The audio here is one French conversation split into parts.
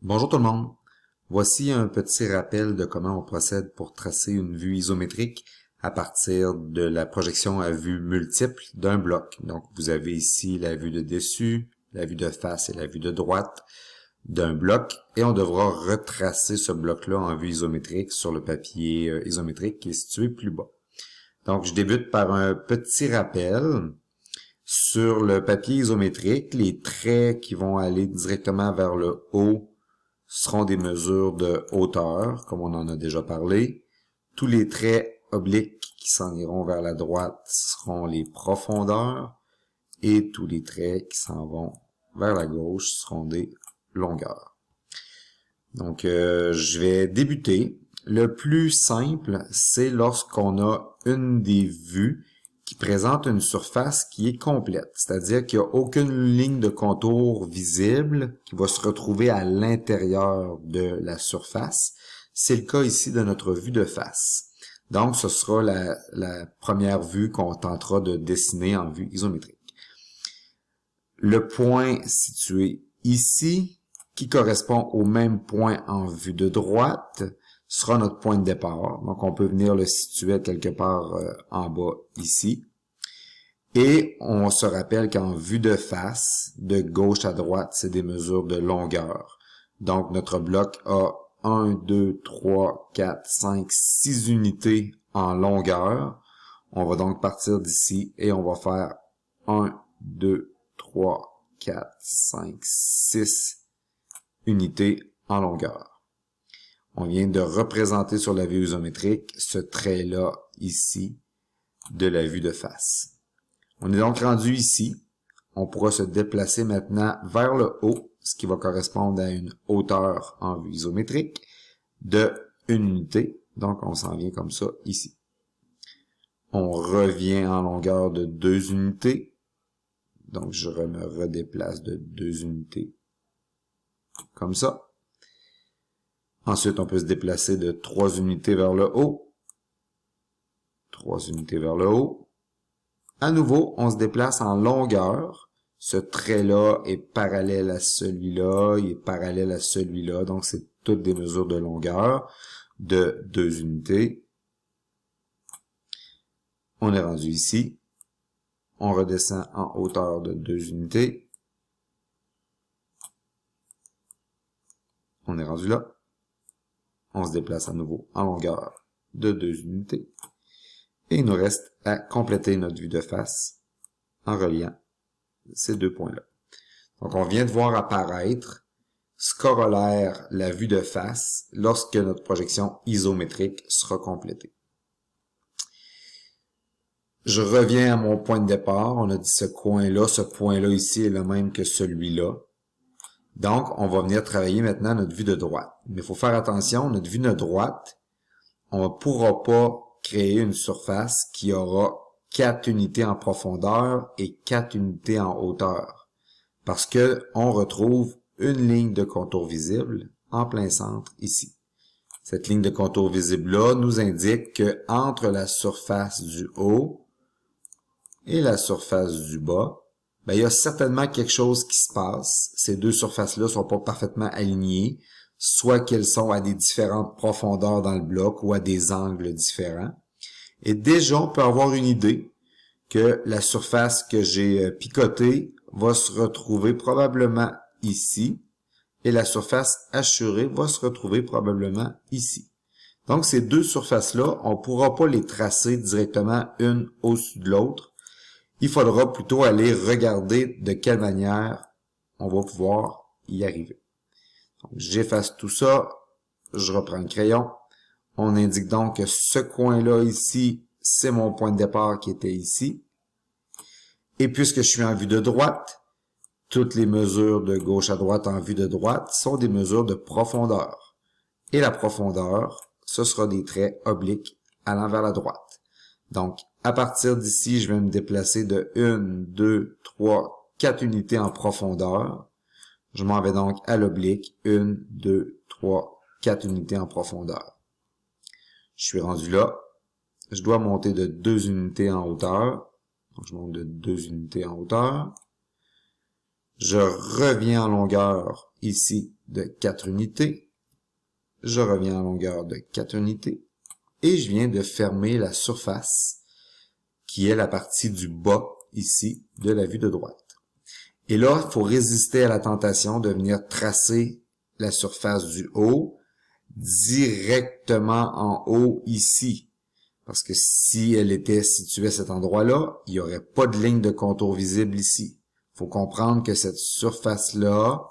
Bonjour tout le monde. Voici un petit rappel de comment on procède pour tracer une vue isométrique à partir de la projection à vue multiple d'un bloc. Donc, vous avez ici la vue de dessus, la vue de face et la vue de droite d'un bloc et on devra retracer ce bloc-là en vue isométrique sur le papier isométrique qui est situé plus bas. Donc, je débute par un petit rappel. Sur le papier isométrique, les traits qui vont aller directement vers le haut seront des mesures de hauteur, comme on en a déjà parlé. Tous les traits obliques qui s'en iront vers la droite seront les profondeurs et tous les traits qui s'en vont vers la gauche seront des longueurs. Donc, je vais débuter. Le plus simple, c'est lorsqu'on a une des vues qui présente une surface qui est complète, c'est-à-dire qu'il n'y a aucune ligne de contour visible qui va se retrouver à l'intérieur de la surface. C'est le cas ici de notre vue de face. Donc, ce sera la première vue qu'on tentera de dessiner en vue isométrique. Le point situé ici, qui correspond au même point en vue de droite, sera notre point de départ. Donc, on peut venir le situer quelque part en bas ici. Et on se rappelle qu'en vue de face, de gauche à droite, c'est des mesures de longueur. Donc, notre bloc a 1, 2, 3, 4, 5, 6 unités en longueur. On va donc partir d'ici et on va faire 1, 2, 3, 4, 5, 6 unités en longueur. On vient de représenter sur la vue isométrique ce trait-là ici de la vue de face. On est donc rendu ici. On pourra se déplacer maintenant vers le haut, ce qui va correspondre à une hauteur en vue isométrique de 1 unité. Donc, on s'en vient comme ça ici. On revient en longueur de 2 unités. Donc, je me redéplace de 2 unités comme ça. Ensuite, on peut se déplacer de 3 unités vers le haut. 3 unités vers le haut. À nouveau, on se déplace en longueur. Ce trait-là est parallèle à celui-là, il est parallèle à celui-là. Donc, c'est toutes des mesures de longueur de 2 unités. On est rendu ici. On redescend en hauteur de 2 unités. On est rendu là. On se déplace à nouveau en longueur de 2 unités. Et il nous reste à compléter notre vue de face en reliant ces deux points-là. Donc, on vient de voir apparaître ce corollaire, la vue de face, lorsque notre projection isométrique sera complétée. Je reviens à mon point de départ. On a dit ce point-là ici est le même que celui-là. Donc, on va venir travailler maintenant notre vue de droite. Mais il faut faire attention, notre vue de droite, on ne pourra pas créer une surface qui aura 4 unités en profondeur et 4 unités en hauteur. Parce que on retrouve une ligne de contour visible en plein centre ici. Cette ligne de contour visible-là nous indique que entre la surface du haut et la surface du bas, il y a certainement quelque chose qui se passe. Ces deux surfaces-là sont pas parfaitement alignées, soit qu'elles sont à des différentes profondeurs dans le bloc ou à des angles différents. Et déjà, on peut avoir une idée que la surface que j'ai picotée va se retrouver probablement ici et la surface hachurée va se retrouver probablement ici. Donc, ces deux surfaces-là, on ne pourra pas les tracer directement une au-dessus de l'autre. Il faudra plutôt aller regarder de quelle manière on va pouvoir y arriver. J'efface tout ça, je reprends le crayon. On indique donc que ce coin-là ici, c'est mon point de départ qui était ici. Et puisque je suis en vue de droite, toutes les mesures de gauche à droite en vue de droite sont des mesures de profondeur. Et la profondeur, ce sera des traits obliques allant vers la droite. Donc, à partir d'ici, je vais me déplacer de 1, 2, 3, 4 unités en profondeur. Je m'en vais donc à l'oblique. 1, 2, 3, 4 unités en profondeur. Je suis rendu là. Je dois monter de 2 unités en hauteur. Donc, je monte de 2 unités en hauteur. Je reviens en longueur ici de 4 unités. Je reviens en longueur de 4 unités. Et je viens de fermer la surface qui est la partie du bas ici de la vue de droite. Et là, il faut résister à la tentation de venir tracer la surface du haut directement en haut ici. Parce que si elle était située à cet endroit-là, il n'y aurait pas de ligne de contour visible ici. Il faut comprendre que cette surface-là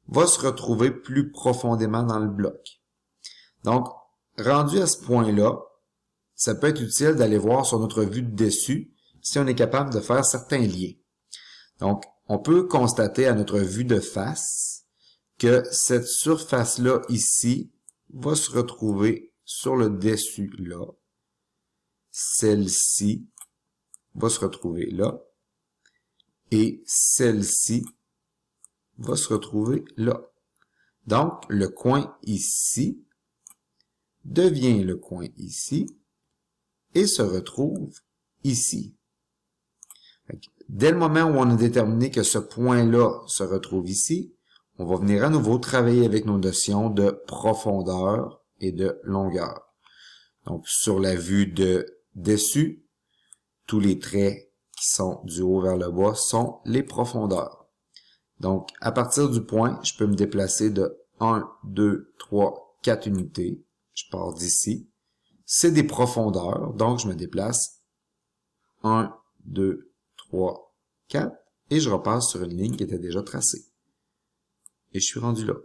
va se retrouver plus profondément dans le bloc. Donc, rendu à ce point-là, ça peut être utile d'aller voir sur notre vue de dessus si on est capable de faire certains liens. Donc, on peut constater à notre vue de face que cette surface-là ici va se retrouver sur le dessus là. Celle-ci va se retrouver là. Et celle-ci va se retrouver là. Donc, le coin ici devient le coin ici et se retrouve ici. Dès le moment où on a déterminé que ce point-là se retrouve ici, on va venir à nouveau travailler avec nos notions de profondeur et de longueur. Donc, sur la vue de dessus, tous les traits qui sont du haut vers le bas sont les profondeurs. Donc, à partir du point, je peux me déplacer de 1, 2, 3, 4 unités. Je pars d'ici. C'est des profondeurs, donc je me déplace 1, 2, 3, 4, et je repasse sur une ligne qui était déjà tracée. Et je suis rendu là.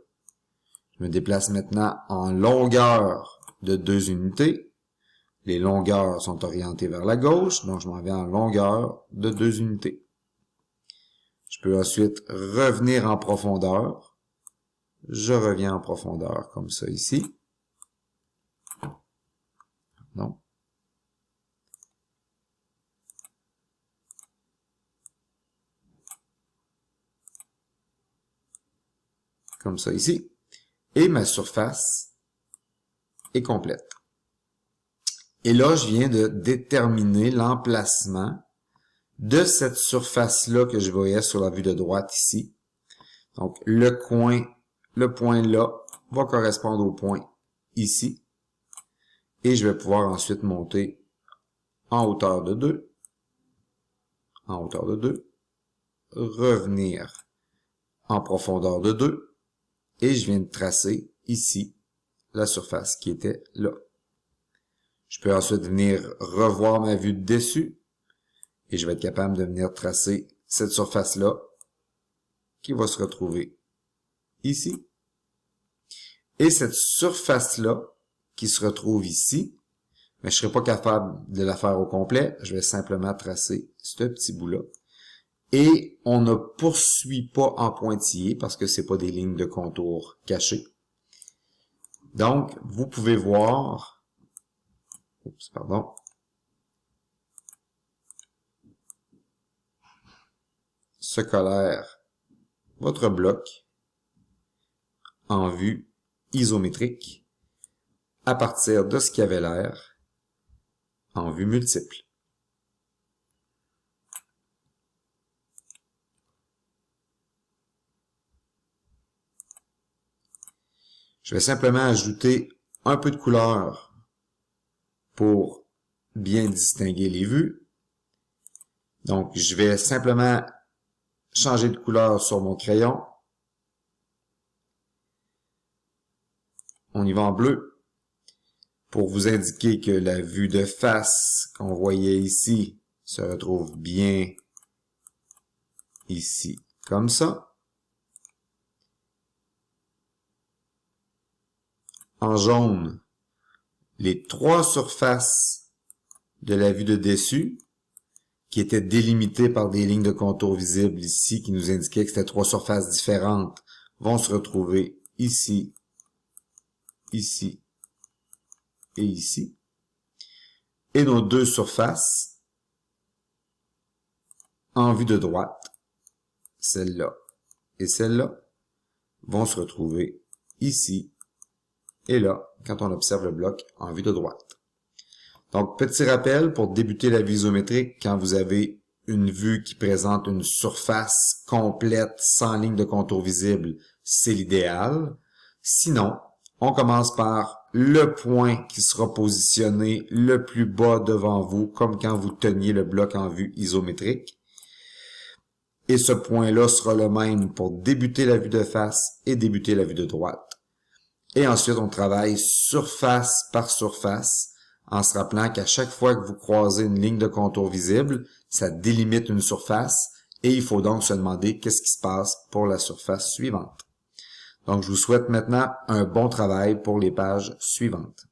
Je me déplace maintenant en longueur de 2 unités. Les longueurs sont orientées vers la gauche, donc je m'en vais en longueur de 2 unités. Je peux ensuite revenir en profondeur. Je reviens en profondeur comme ça ici. Non. Comme ça ici. Et ma surface est complète. Et là, je viens de déterminer l'emplacement de cette surface-là que je voyais sur la vue de droite ici. Donc, le point là va correspondre au point ici. Et je vais pouvoir ensuite monter en hauteur de 2, en hauteur de 2, revenir en profondeur de 2, et je viens de tracer ici la surface qui était là. Je peux ensuite venir revoir ma vue de dessus, et je vais être capable de venir tracer cette surface-là qui va se retrouver ici. Et cette surface-là qui se retrouve ici, mais je ne serai pas capable de la faire au complet. Je vais simplement tracer ce petit bout-là. Et on ne poursuit pas en pointillé parce que c'est pas des lignes de contour cachées. Donc, vous pouvez voir, se colère votre bloc en vue isométrique à partir de ce qui avait l'air en vue multiple. Je vais simplement ajouter un peu de couleur pour bien distinguer les vues. Donc, je vais simplement changer de couleur sur mon crayon. On y va en bleu pour vous indiquer que la vue de face qu'on voyait ici se retrouve bien ici, comme ça. En jaune, les 3 surfaces de la vue de dessus, qui étaient délimitées par des lignes de contour visibles ici, qui nous indiquaient que c'était 3 surfaces différentes, vont se retrouver ici, ici et ici. Et nos 2 surfaces, en vue de droite, celle-là et celle-là, vont se retrouver ici et là, quand on observe le bloc en vue de droite. Donc, petit rappel pour débuter la vue isométrique, quand vous avez une vue qui présente une surface complète sans ligne de contour visible, c'est l'idéal. Sinon, on commence par le point qui sera positionné le plus bas devant vous, comme quand vous teniez le bloc en vue isométrique. Et ce point-là sera le même pour débuter la vue de face et débuter la vue de droite. Et ensuite, on travaille surface par surface, en se rappelant qu'à chaque fois que vous croisez une ligne de contour visible, ça délimite une surface, et il faut donc se demander qu'est-ce qui se passe pour la surface suivante. Donc, je vous souhaite maintenant un bon travail pour les pages suivantes.